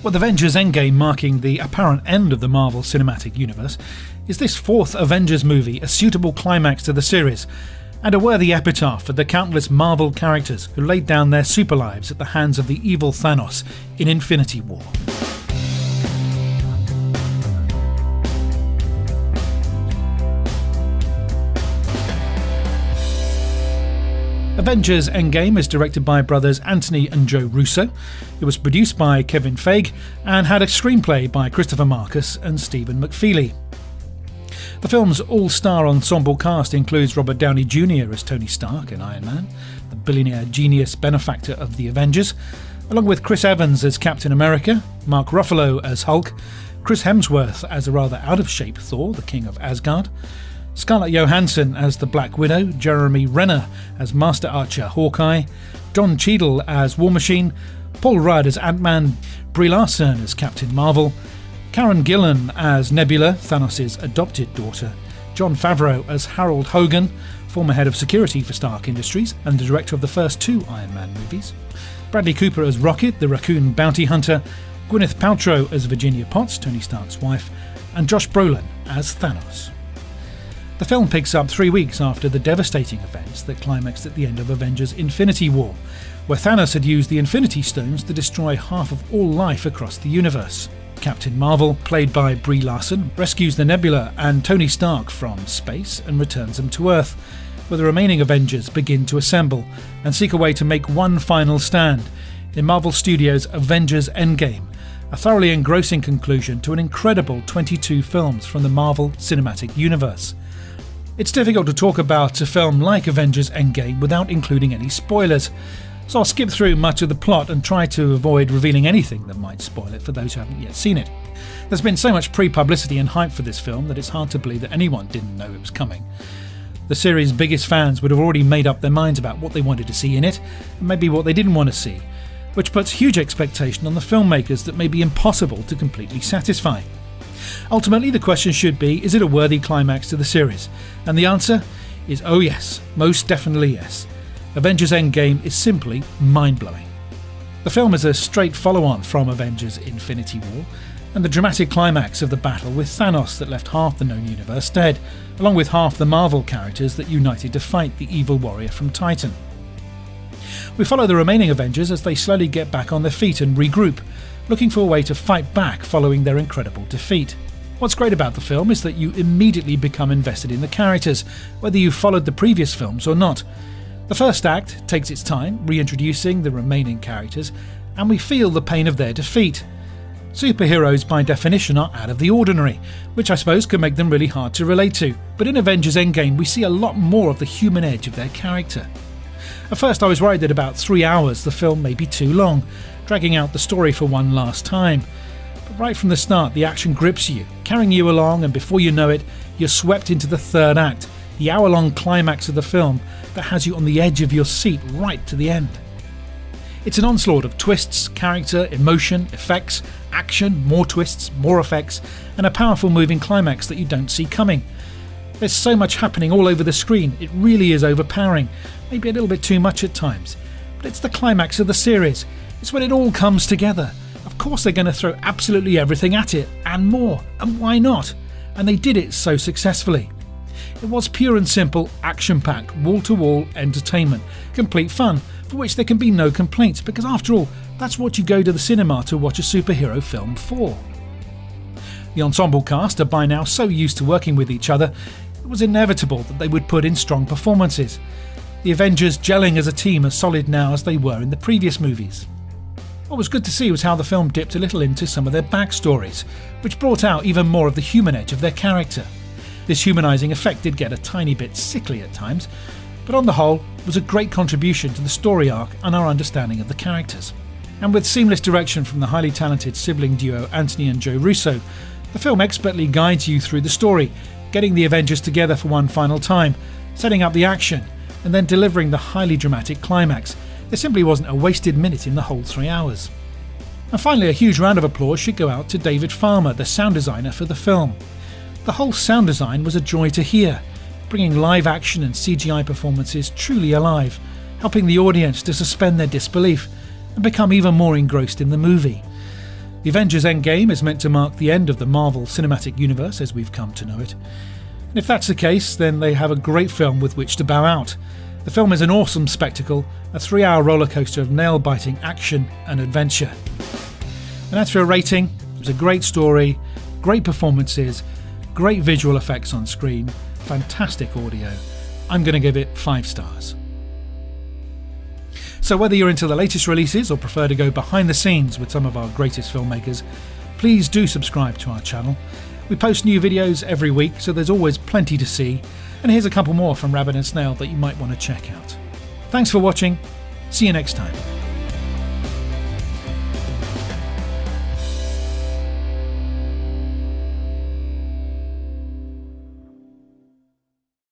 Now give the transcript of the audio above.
With Avengers Endgame marking the apparent end of the Marvel Cinematic Universe, is this fourth Avengers movie a suitable climax to the series, and a worthy epitaph for the countless Marvel characters who laid down their super lives at the hands of the evil Thanos in Infinity War? Avengers Endgame is directed by brothers Anthony and Joe Russo. It was produced by Kevin Feige and had a screenplay by Christopher Markus and Stephen McFeely. The film's all-star ensemble cast includes Robert Downey Jr. as Tony Stark and Iron Man, the billionaire genius benefactor of the Avengers, along with Chris Evans as Captain America, Mark Ruffalo as Hulk, Chris Hemsworth as a rather out-of-shape Thor, the king of Asgard, Scarlett Johansson as the Black Widow, Jeremy Renner as Master Archer Hawkeye, Don Cheadle as War Machine, Paul Rudd as Ant-Man, Brie Larson as Captain Marvel, Karen Gillan as Nebula, Thanos' adopted daughter, Jon Favreau as Harold Hogan, former head of security for Stark Industries and the director of the first two Iron Man movies, Bradley Cooper as Rocket, the raccoon bounty hunter, Gwyneth Paltrow as Virginia Potts, Tony Stark's wife, and Josh Brolin as Thanos. The film picks up 3 weeks after the devastating events that climaxed at the end of Avengers Infinity War, where Thanos had used the Infinity Stones to destroy half of all life across the universe. Captain Marvel, played by Brie Larson, rescues the Nebula and Tony Stark from space and returns them to Earth, where the remaining Avengers begin to assemble and seek a way to make one final stand in Marvel Studios' Avengers Endgame, a thoroughly engrossing conclusion to an incredible 22 films from the Marvel Cinematic Universe. It's difficult to talk about a film like Avengers Endgame without including any spoilers, so I'll skip through much of the plot and try to avoid revealing anything that might spoil it for those who haven't yet seen it. There's been so much pre-publicity and hype for this film that it's hard to believe that anyone didn't know it was coming. The series' biggest fans would have already made up their minds about what they wanted to see in it, and maybe what they didn't want to see, which puts huge expectation on the filmmakers that may be impossible to completely satisfy. Ultimately, the question should be, is it a worthy climax to the series? And the answer is oh yes, most definitely yes. Avengers Endgame is simply mind-blowing. The film is a straight follow-on from Avengers Infinity War, and the dramatic climax of the battle with Thanos that left half the known universe dead, along with half the Marvel characters that united to fight the evil warrior from Titan. We follow the remaining Avengers as they slowly get back on their feet and regroup, looking for a way to fight back following their incredible defeat. What's great about the film is that you immediately become invested in the characters, whether you followed the previous films or not. The first act takes its time, reintroducing the remaining characters, and we feel the pain of their defeat. Superheroes by definition are out of the ordinary, which I suppose can make them really hard to relate to, but in Avengers Endgame we see a lot more of the human edge of their character. At first I was worried that about 3 hours the film may be too long, dragging out the story for one last time. But right from the start the action grips you, carrying you along, and before you know it you're swept into the third act, the hour-long climax of the film that has you on the edge of your seat right to the end. It's an onslaught of twists, character, emotion, effects, action, more twists, more effects, and a powerful moving climax that you don't see coming. There's so much happening all over the screen, it really is overpowering, maybe a little bit too much at times. But it's the climax of the series, it's when it all comes together. Of course they're going to throw absolutely everything at it, and more, and why not? And they did it so successfully. It was pure and simple, action-packed, wall-to-wall entertainment, complete fun, for which there can be no complaints, because after all, that's what you go to the cinema to watch a superhero film for. The ensemble cast are by now so used to working with each other, it was inevitable that they would put in strong performances. The Avengers gelling as a team as solid now as they were in the previous movies. What was good to see was how the film dipped a little into some of their backstories, which brought out even more of the human edge of their character. This humanising effect did get a tiny bit sickly at times, but on the whole was a great contribution to the story arc and our understanding of the characters. And with seamless direction from the highly talented sibling duo Anthony and Joe Russo, the film expertly guides you through the story, getting the Avengers together for one final time, setting up the action, and then delivering the highly dramatic climax. There simply wasn't a wasted minute in the whole 3 hours. And finally, a huge round of applause should go out to David Farmer, the sound designer for the film. The whole sound design was a joy to hear, bringing live action and CGI performances truly alive, helping the audience to suspend their disbelief and become even more engrossed in the movie. The Avengers Endgame is meant to mark the end of the Marvel Cinematic Universe as we've come to know it. And if that's the case, then they have a great film with which to bow out. The film is an awesome spectacle, a 3-hour rollercoaster of nail-biting action and adventure. And as for a rating, it was a great story, great performances, great visual effects on screen, fantastic audio. I'm going to give it 5 stars. So whether you're into the latest releases or prefer to go behind the scenes with some of our greatest filmmakers, please do subscribe to our channel. We post new videos every week, so there's always plenty to see. And here's a couple more from Rabbit and Snail that you might want to check out. Thanks for watching. See you next time.